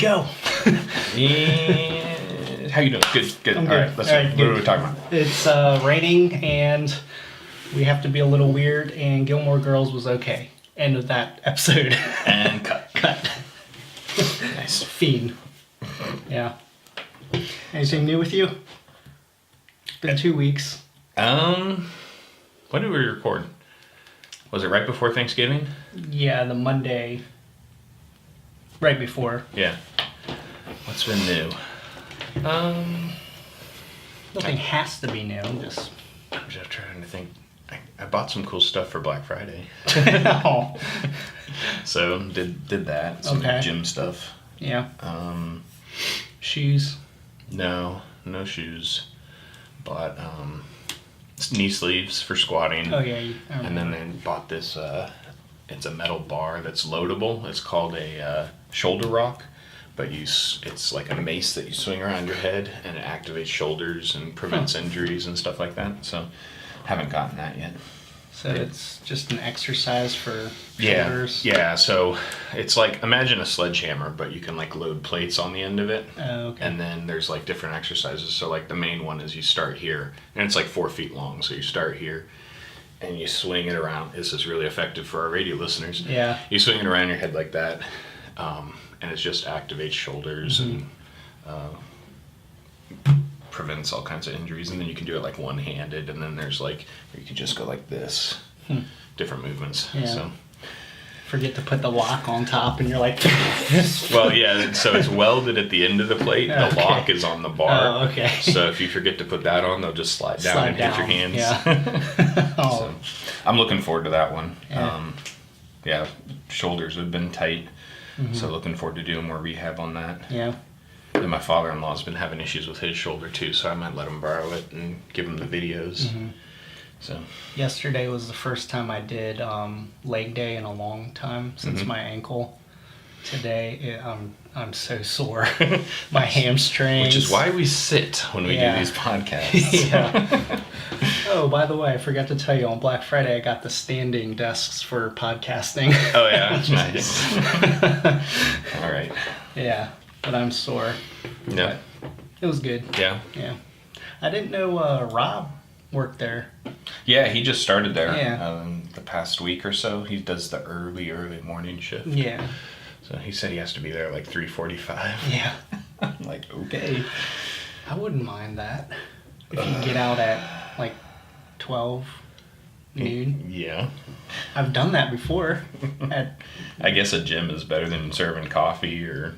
go. And how you doing? Good. I'm All right, good. let's All right, what good. are we talking about? It's raining, and we have to be a little weird, and Gilmore Girls was okay. End of that episode. And cut. Cut. Nice. Fiend. Yeah. Anything new with you? Been 2 weeks. When did we record? Was it right before Thanksgiving? Yeah, the Monday right before. Yeah. What's been new? Nothing has to be new. I'm just trying to think. I bought some cool stuff for Black Friday. Oh. So did that. Some Okay. gym stuff. Yeah. Shoes. No shoes. Bought knee sleeves for squatting. Oh yeah. And then I bought this, it's a metal bar that's loadable. It's called a shoulder rock, but it's like a mace that you swing around your head and it activates shoulders and prevents injuries and stuff like that. So haven't gotten that yet. So it's just an exercise for Yeah, shoulders. yeah. So it's like, imagine a sledgehammer, but you can like load plates on the end of it. Oh, okay. And then there's like different exercises. So like the main one is you start here, and it's like 4 feet long. So you start here, and you swing it around. This is really effective for our radio listeners. Yeah. You swing it around your head like that, and it just activates shoulders and prevents all kinds of injuries. And then you can do it like one-handed, and then there's like, or you can just go like this. Different movements. Yeah. So. Forget to put the lock on top, and you're like. Well, yeah, so it's welded at the end of the plate. The Okay. lock is on the bar. Oh, okay. So if you forget to put that on, they'll just slide down and hit your hands. Yeah. Oh. So I'm looking forward to that one. Yeah. Yeah, shoulders have been tight. So looking forward to doing more rehab on that. Yeah. And my father-in-law's been having issues with his shoulder too, so I might let him borrow it and give him the videos. So Yesterday was the first time I did leg day in a long time since my ankle. Today I'm so sore. My hamstrings. which is why we sit when we Yeah. do these podcasts. Yeah. Oh, by the way, I forgot to tell you, on Black Friday I got the standing desks for podcasting. Oh yeah, nice. All right. Yeah, but I'm sore. Yeah. It was good. Yeah. Yeah. I didn't know Rob worked there. Yeah, he just started there. Yeah. The past week or so. He does the early morning shift. Yeah. So he said he has to be there like 3:45. Yeah. I'm like, okay. I wouldn't mind that. If you get out at like 12 noon. Yeah. I've done that before. I guess a gym is better than serving coffee or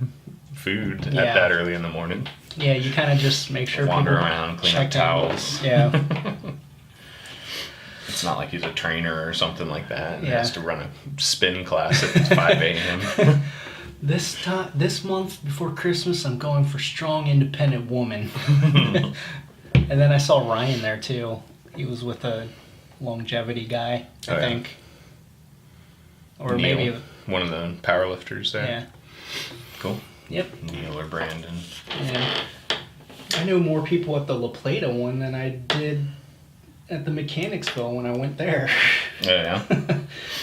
food Yeah. at that early in the morning. Yeah, you kind of just make sure Wander people around, clean check up towels. out. Yeah. It's not like he's a trainer or something like that. He Yeah. has to run a spin class at 5 a.m. This month before Christmas, I'm going for strong, independent woman. And then I saw Ryan there too. He was with a longevity guy, I Oh, yeah. think. Or Neil, maybe. one of the powerlifters there. Yeah. Cool. Yep. Neil or Brandon. Yeah. I know more people at the La Plata one than I did at the Mechanicsville when I went there. Oh, yeah.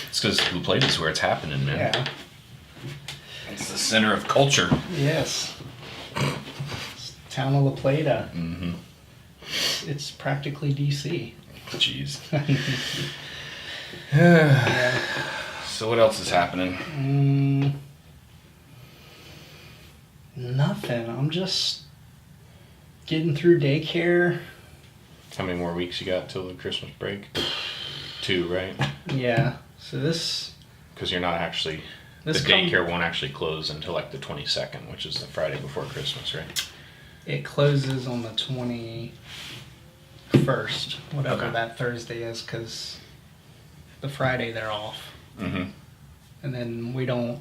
It's because La Plata's where it's happening, man. Yeah. It's the center of culture. Yes. It's town of La Plata. Mm-hmm. It's practically DC. Jeez. Yeah. So what else is happening? Nothing. I'm just getting through daycare. How many more weeks you got till the Christmas break? 2, right? Yeah. So this. Because you're not actually... The daycare won't actually close until like the 22nd, which is the Friday before Christmas, right? It closes on the 21st, whatever Okay. that Thursday is, because the Friday they're off. Mm-hmm. And then we don't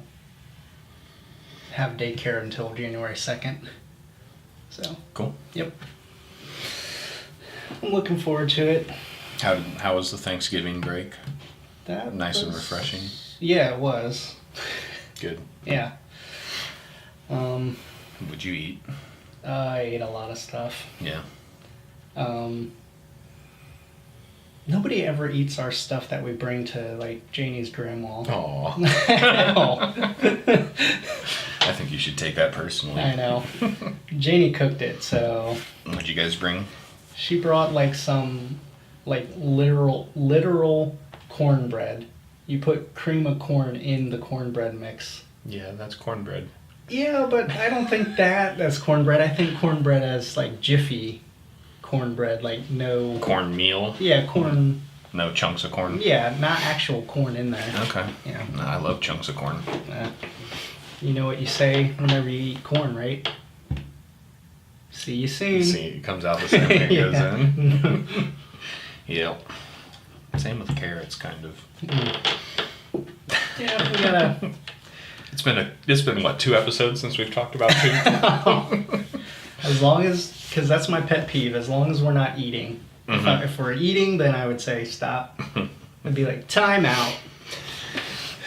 have daycare until January 2nd. So, Cool. yep. I'm looking forward to it. How was the Thanksgiving break? That Nice and was- refreshing? Yeah, it was. Good. Yeah. What'd you eat? I ate a lot of stuff. Yeah. Nobody ever eats our stuff that we bring to, like, Janie's grandma. Aw. I think you should take that personally. I know. Janie cooked it, so What'd you guys bring? she brought like some like literal cornbread. You put cream of corn in the cornbread mix. Yeah, that's cornbread. Yeah, but I don't think that's cornbread. I think cornbread as like Jiffy cornbread, like no Cornmeal? Yeah, corn. No chunks of corn? Yeah, not actual corn in there. Okay. Yeah. No, I love chunks of corn. You know what you say whenever you eat corn, right? See you soon. See, it comes out the same way it goes Yeah. in. Yep. Same with carrots, kind of. Yeah, we gotta. It's been what, 2 episodes since we've talked about food? As long as, because that's my pet peeve. As long as we're not eating. If we're eating, then I would say stop. I'd be like, time out.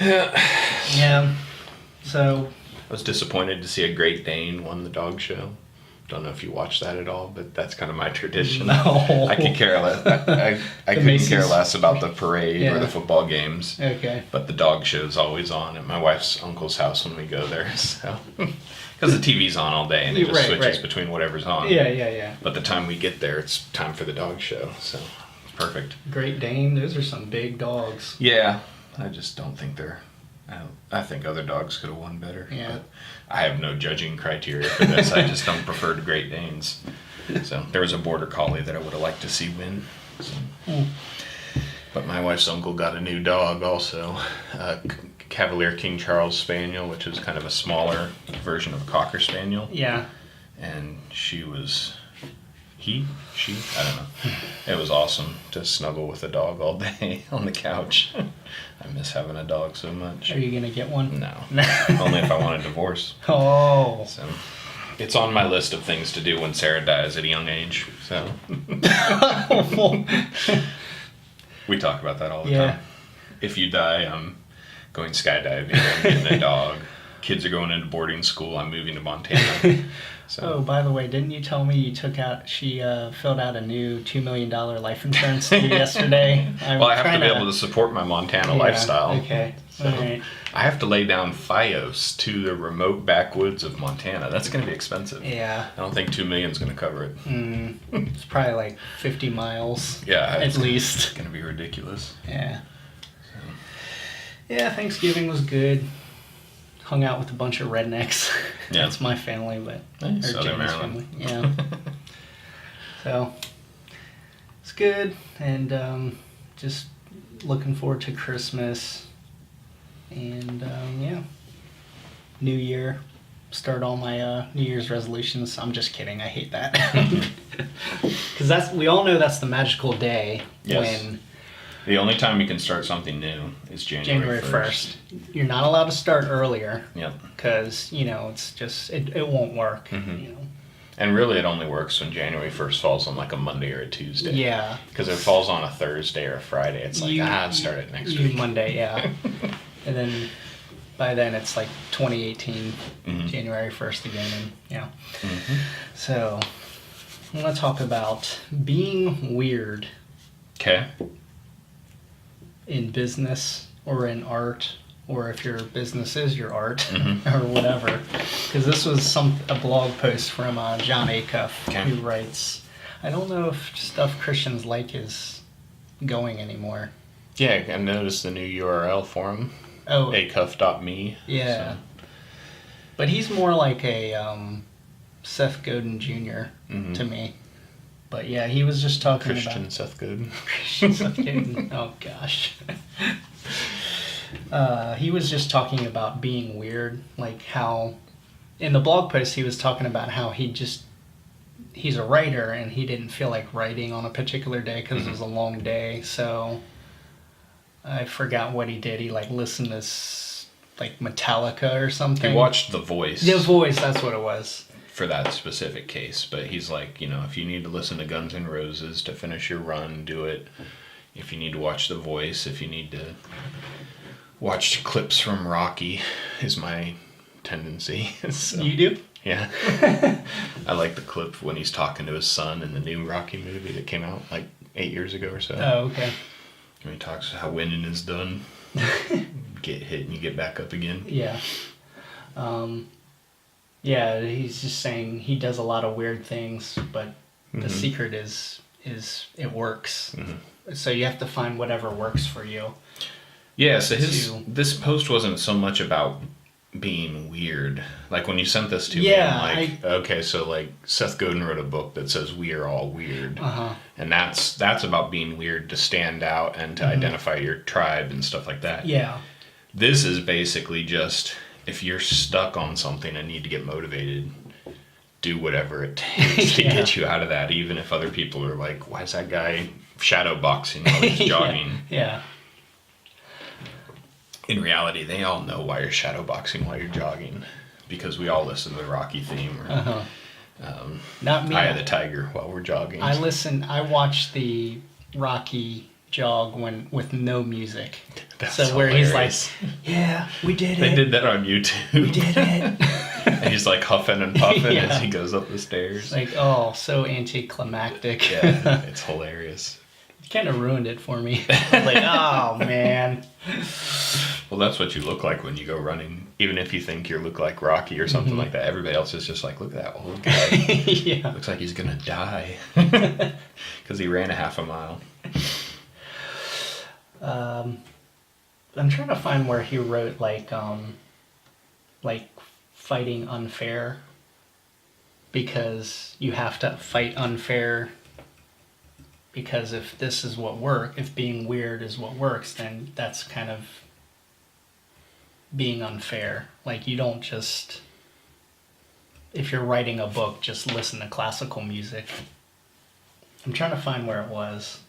Yeah. So. I was disappointed to see a Great Dane won the dog show. Don't know if you watched that at all, but that's kind of my tradition. No. I could care less. I couldn't Macy's. care less about the parade or Yeah. the football games. Okay. But the dog show's always on at my wife's uncle's house when we go there. So, because the TV's on all day and it just Right, switches right. between whatever's on. Yeah. But the time we get there, it's time for the dog show. So it's perfect. Great Dane, those are some big dogs. Yeah, I just don't think they're. I think other dogs could have won better. Yeah. But I have no judging criteria for this. I just don't prefer the Great Danes. So there was a border collie that I would have liked to see win. So. But my wife's uncle got a new dog also, a Cavalier King Charles Spaniel, which is kind of a smaller version of a Cocker Spaniel. Yeah. And she, I don't know. It was awesome to snuggle with a dog all day on the couch. I miss having a dog so much. Are you gonna get one? No. Only if I want a divorce. Oh. So it's on my list of things to do when Sarah dies at a young age. So we talk about that all the time. If you die, I'm going skydiving, I'm getting a dog. Kids are going into boarding school, I'm moving to Montana. So. Oh, by the way, didn't you tell me she filled out a new $2 million life insurance deal yesterday? Well, I have to be able to support my Montana lifestyle. Okay. So All right. I have to lay down FiOS to the remote backwoods of Montana. That's going to be expensive. Yeah. I don't think $2 million is going to cover it. It's probably like 50 miles. Yeah. At least. It's going to be ridiculous. Yeah. So. Yeah, Thanksgiving was good. Hung out with a bunch of rednecks. Yeah. That's my family, but Hey, or Southern Jamie's Maryland. family. Yeah. So it's good, and just looking forward to Christmas, and yeah, New Year. Start all my New Year's resolutions. I'm just kidding. I hate that because we all know that's the magical day when. The only time you can start something new is January 1st. You're not allowed to start earlier. Yep. Because, it's just, it won't work. And really it only works when January 1st falls on like a Monday or a Tuesday. Yeah. Because if it falls on a Thursday or a Friday, it's like, I'd start it next week. Monday, yeah. And then by then it's like 2018, January 1st again. And yeah. So I want to talk about being weird. Okay. In business or in art, or if your business is your art or whatever, because this was a blog post from John Acuff, who writes, I don't know if stuff Christians like is going anymore. Yeah, I noticed the new URL for him. Oh, acuff.me. Yeah. So. But he's more like a Seth Godin Jr. To me. But yeah, he was just talking Christian Seth Godin. Christian Seth Godin. Oh gosh. He was just talking about being weird, like how in the blog post he was talking about how he's a writer and he didn't feel like writing on a particular day because it was a long day. So I forgot what he did. He listened to like Metallica or something. He watched The Voice. The Voice, that's what it was. For that specific case, but he's like, if you need to listen to Guns N' Roses to finish your run, do it. If you need to watch The Voice, if you need to watch clips from Rocky, is my tendency. So, You do? Yeah. I like the clip when he's talking to his son in the new Rocky movie that came out like 8 years ago or so. Oh, okay. When he talks how winning is done. Get hit and you get back up again. Yeah. Yeah, he's just saying he does a lot of weird things, but the Mhm. secret is it works. Mhm. So you have to find whatever works for you. Yeah, so To- this post wasn't so much about being weird. Like when you sent this to me, Yeah, I'm like, okay, so like Seth Godin wrote a book that says we are all weird. Uh-huh. And that's about being weird to stand out and to identify your tribe and stuff like that. Yeah. This is basically just if you're stuck on something and need to get motivated, do whatever it takes to Yeah. get you out of that, even if other people are like, why is that guy shadow boxing while he's jogging? Yeah. In reality, they all know why you're shadow boxing while you're jogging, because we all listen to the Rocky theme or Uh-huh. Not me. Eye of the Tiger while we're jogging. I watched the Rocky jog with no music. That's so where he's like, hilarious. yeah, we did They it. did that on YouTube. We did it. And he's like huffing and puffing Yeah. as he goes up the stairs. It's like, oh, so anticlimactic. Yeah, it's hilarious. Kind of ruined it for me. I was like, oh, man. Well, that's what you look like when you go running. Even if you think you look like Rocky or something like that, everybody else is just like, look at that old guy. Yeah. Looks like he's gonna die because he ran a half a mile. I'm trying to find where he wrote like fighting unfair, because you have to fight unfair, because if this is if being weird is what works, then that's kind of being unfair. Like, you don't just, if you're writing a book, just listen to classical music. I'm trying to find where it was.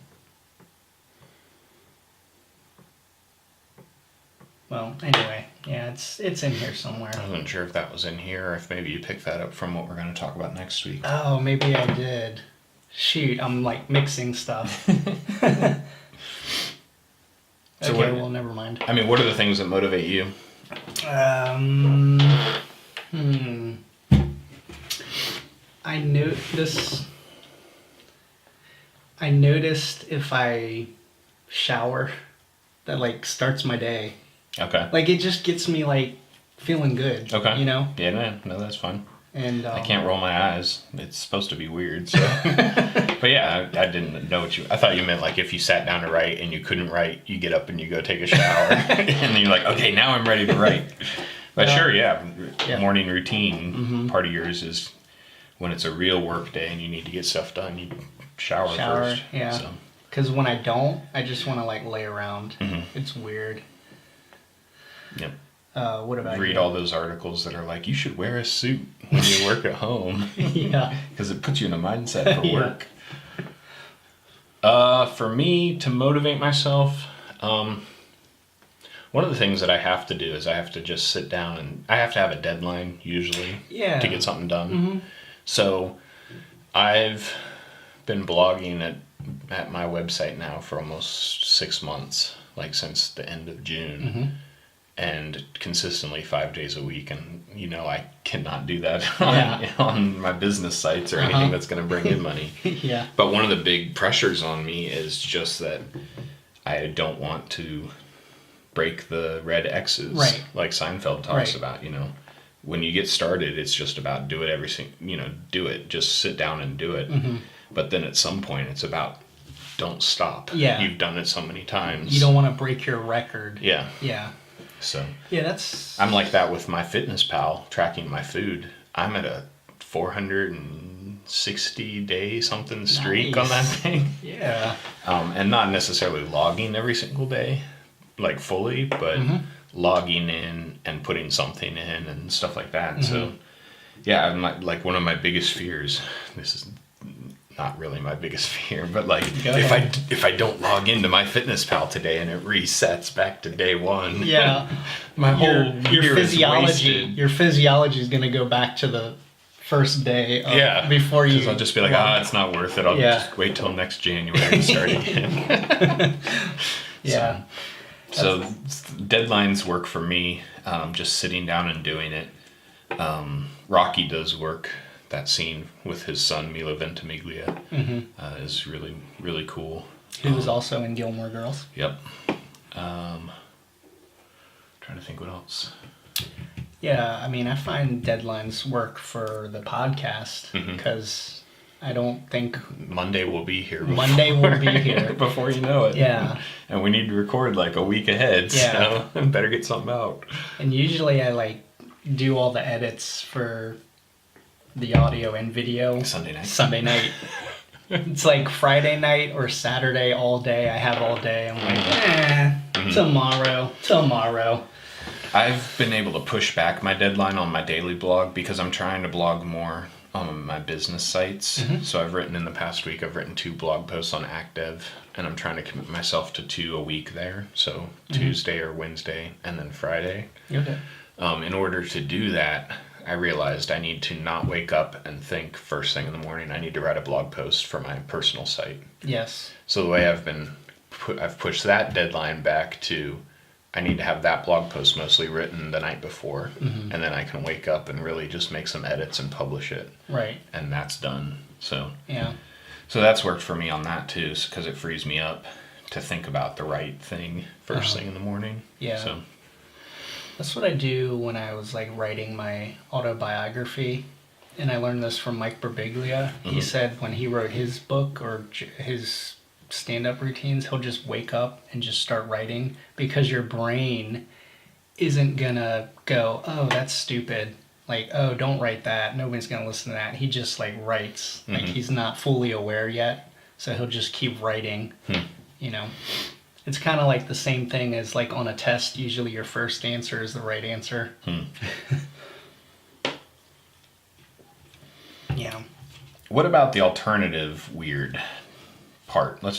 Well, anyway, yeah, it's in here somewhere. I wasn't sure if that was in here or if maybe you picked that up from what we're going to talk about next week. Oh, maybe I did. Shoot, I'm like mixing stuff. So okay, what- well, never mind. I mean, what are the things that motivate you? I noticed if I shower, that like starts my day. Okay. Like, it just gets me like feeling good. Okay. You know? Yeah, no, that's fine. And I can't roll my eyes. It's supposed to be weird. So. But yeah, I didn't know what you... I thought you meant like if you sat down to write and you couldn't write, you get up and you go take a shower. And then you're like, okay, now I'm ready to write. But sure, yeah. Morning routine, part of yours is when it's a real work day and you need to get stuff done, you shower first. Yeah. So. Because when I don't, I just want to like lay around. Mhm. It's weird. Yep. What about Read you? all those articles that are like, you should wear a suit when you work at home. Yeah. Because it puts you in a mindset for Yeah. work. For me, to motivate myself, one of the things that I have to do is I have to just sit down and I have to have a deadline usually Yeah. to get something done. Mm-hmm. So I've been blogging at my website now for almost 6 months, like since the end of June. Mm-hmm. And consistently 5 days a week, and I cannot do that Yeah. on my business sites or anything that's going to bring in money. Yeah. But one of the big pressures on me is just that I don't want to break the red X's, Right. like Seinfeld talks Right. about. When you get started, it's just about do it do it, just sit down and do it. Mm-hmm. But then at some point, it's about don't stop. Yeah. You've done it so many times. You don't want to break your record. Yeah. Yeah. So. Yeah, that's... I'm like that with my Fitness Pal, tracking my food. I'm at a 460 day something streak on that Nice. thing. Yeah. And not necessarily logging every single day, like fully, but logging in and putting something in and stuff like that. So, yeah, I'm like one of my biggest fears. This is not really my biggest fear, but like Go ahead. if I don't log into my Fitness Pal today and it resets back to day one, Yeah. my whole Your year is physiology, wasted. your physiology is going to go back to the first day of, Yeah, before you... Because I'll just be like, it's not worth it. I'll Yeah. just wait till next January and start again. Yeah. So deadlines work for me. Just sitting down and doing it. Rocky does work. That scene with his son Milo Ventimiglia is really, really cool. Who was also in Gilmore Girls. Yep. Trying to think what else. Yeah, I mean, I find deadlines work for the podcast because I don't think Monday will be here. Monday will be here. Before you know it. Yeah. And we need to record like a week ahead, Yeah. so better get something out. And usually I like do all the edits for the audio and video Sunday night. It's like Friday night or Saturday all day. I have all day. I'm like, tomorrow. I've been able to push back my deadline on my daily blog because I'm trying to blog more on my business sites. So I've written in the past week, I've written 2 blog posts on ActDev, and I'm trying to commit myself to 2 a week there. So Tuesday or Wednesday and then Friday. Okay. In order to do that, I realized I need to not wake up and think first thing in the morning. I need to write a blog post for my personal site. Yes. So the way I've pushed that deadline back to, I need to have that blog post mostly written the night before, and then I can wake up and really just make some edits and publish it. Right. And that's done. So yeah. So that's worked for me on that too, because it frees me up to think about the right thing first thing in the morning. Yeah. So that's what I do when I was like writing my autobiography, and I learned this from Mike Birbiglia. He said when he wrote his book or his stand-up routines, he'll just wake up and just start writing because your brain isn't gonna go, oh, that's stupid. Like, oh, don't write that. Nobody's gonna listen to that. He just like writes. Like he's not fully aware yet, so he'll just keep writing. You know, it's kind of like the same thing as like on a test. Usually, your first answer is the right answer. Yeah. what about the alternative weird part? You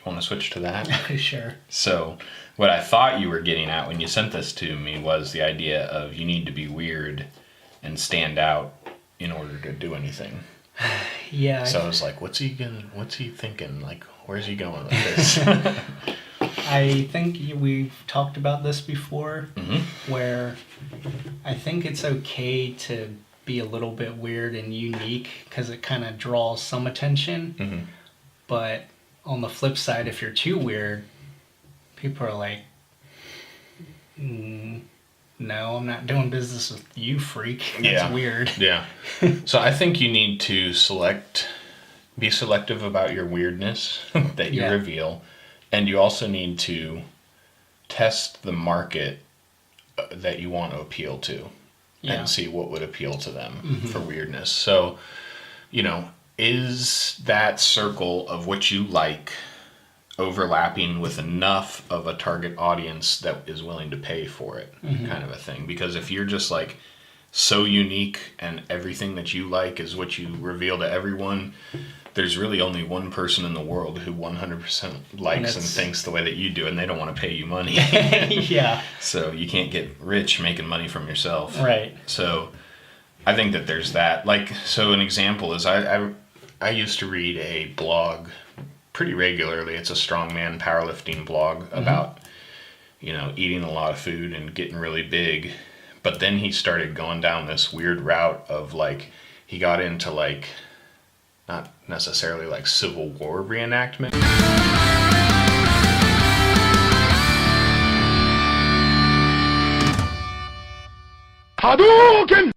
want to switch to that? Sure. So what I thought you were getting at when you sent this to me was the idea of you need to be weird and stand out in order to do anything. Yeah. So I was like, what's he thinking? Like, where's he going with this? I think we've talked about this before, where I think it's okay to be a little bit weird and unique because it kind of draws some attention. But on the flip side, if you're too weird, people are like, no, I'm not doing business with you, freak. That's weird. Yeah. So I think you need to be selective about your weirdness that you reveal. And you also need to test the market that you want to appeal to and see what would appeal to them for weirdness. So, is that circle of what you like overlapping with enough of a target audience that is willing to pay for it, kind of a thing? Because if you're just like so unique and everything that you like is what you reveal to everyone, there's really only one person in the world who 100% likes and thinks the way that you do, and they don't want to pay you money. Yeah. So you can't get rich making money from yourself. Right. So I think that there's that. Like, so an example is I used to read a blog pretty regularly. It's a strongman powerlifting blog about, eating a lot of food and getting really big. But then he started going down this weird route of like, he got into like, not necessarily like Civil War reenactment. Hadoken!